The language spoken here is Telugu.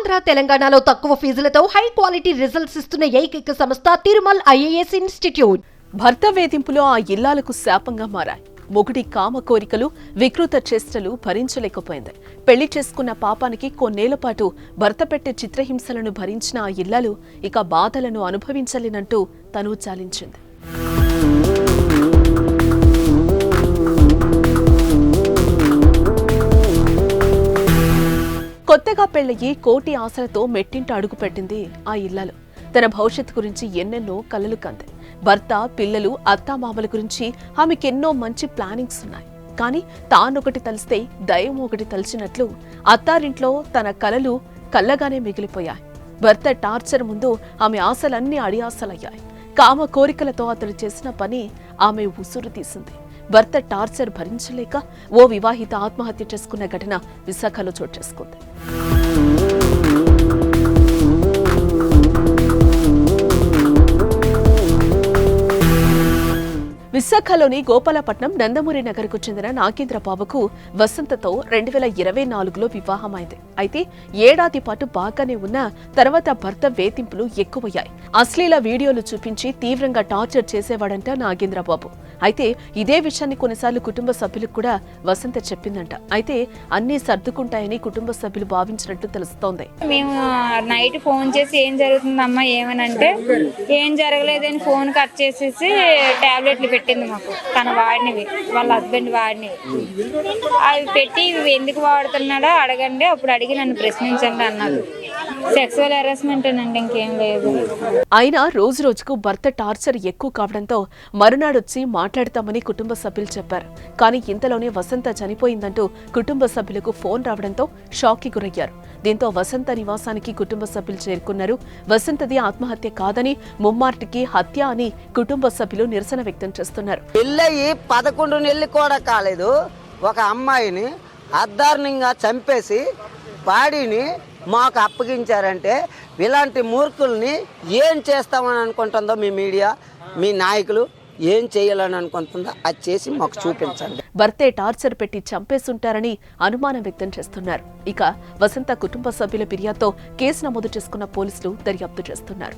ఆంధ్ర తెలంగాణలో తక్కువ ఫీజులతో హై క్వాలిటీ రిజల్ట్స్ ఇస్తున్న ఏకైక సంస్థ తిరుమల్ ఐఏఎస్ ఇన్స్టిట్యూట్. భర్త వేధింపులో ఆ ఇల్లాలకు శాపంగా మారాయి. మొగుడి కామ కోరికలు, వికృత చేష్టలు భరించలేకపోయింది. పెళ్లి చేసుకున్న పాపానికి కొన్నేళ్ల పాటు భర్త పెట్టే చిత్రహింసలను భరించిన ఆ ఇల్లాలు ఇక బాధలను అనుభవించలేనంటూ తను చాలించింది. కొత్తగా పెళ్లయ్యి కోటి ఆశలతో మెట్టింట అడుగుపెట్టింది ఆ ఇల్లాలు. తన భవిష్యత్తు గురించి ఎన్నెన్నో కలలు కంది. భర్త, పిల్లలు, అత్తామామల గురించి ఆమెకెన్నో మంచి ప్లానింగ్స్ ఉన్నాయి. కానీ తానొకటి తలిస్తే దైవం ఒకటి తలిచినట్లు అత్తారింట్లో తన కలలు కల్లగానే మిగిలిపోయాయి. భర్త టార్చర్ ముందు ఆమె ఆశలన్నీ అడియాసలయ్యాయి. కామ కోరికలతో అతడు చేసిన పని ఆమె ఉసురు తీసింది. భర్త టార్చర్ భరించలేక ఓ వివాహిత ఆత్మహత్య చేసుకున్న ఘటన విశాఖలో చోటు చేసుకుంది. విశాఖలోని గోపాలపట్నం నందమూరి నగర్కు చెందిన నాగేంద్ర బాబుకు వసంతతో 2024లో వివాహమైంది. అయితే ఏడాది పాటు బాగానే ఉన్న తర్వాత భర్త వేధింపులు ఎక్కువయ్యాయి. అశ్లీల వీడియోలు చూపించి తీవ్రంగా టార్చర్ చేసేవాడంట నాగేంద్ర బాబు. అయితే ఇదే విషయాన్ని కొన్నిసార్లు కుటుంబ సభ్యులకు కూడా వసంత చెప్పిందంట. అయితే అన్నీ సర్దుకుంటాయని కుటుంబ సభ్యులు భావించినట్టు తెలుస్తోంది. మేము నైట్ ఫోన్ చేసి ఏం జరుగుతుందమ్మా ఏమనంటే ఏం జరగలేదని ఫోన్ కట్ చేసేసి టాబ్లెట్లు పెట్టింది మాకు. తన వాడినవి, వాళ్ళ హస్బెండ్ వాడినవి. అవి పెట్టి ఇవి ఎందుకు వాడుతున్నాడో అడగండి, అప్పుడు అడిగి నన్ను ప్రశ్నించండి అన్నారు. సెక్సువల్ హెరాస్మెంట్ అండి, ఇంకేం లేదు. అయినా రోజు రోజుకు భర్త టార్చర్ ఎక్కువ కావడంతో మరునాడొచ్చి మాట్లాడతామని కుటుంబ సభ్యులు చెప్పారు. కానీ ఇంతలోనే వసంత చనిపోయిందంటూ కుటుంబ సభ్యులకు ఫోన్ రావడంతో షాక్ కి గురయ్యారు. దీంతో వసంత నివాసానికి కుటుంబ సభ్యులు చేరుకున్నారు. వసంతది ఆత్మహత్య కాదని, ముమ్మార్టికి హత్య అని కుటుంబ సభ్యులు నిరసన వ్యక్తం చేస్తున్నారు. పెళ్ళయి 11 నెలలు కూడా కాలేదు ఒక అమ్మాయిని అర్ధారణంగా చంపేసి బాడీని మాకు అప్పగించారంటే ఇలాంటి మూర్ఖుల్ని ఏం చేస్తామని అనుకుంటుందో మీ మీడియా, మీ నాయకులు ఏం చేయాలని అనుకుంటుందో అది చేసి మాకు చూపించండి. భర్తే టార్చర్ పెట్టి చంపేస్తుంటారని అనుమానం వ్యక్తం చేస్తున్నారు. ఇక వసంత కుటుంబ సభ్యుల ఫిర్యాదుతో కేసు నమోదు చేసుకున్న పోలీసులు దర్యాప్తు చేస్తున్నారు.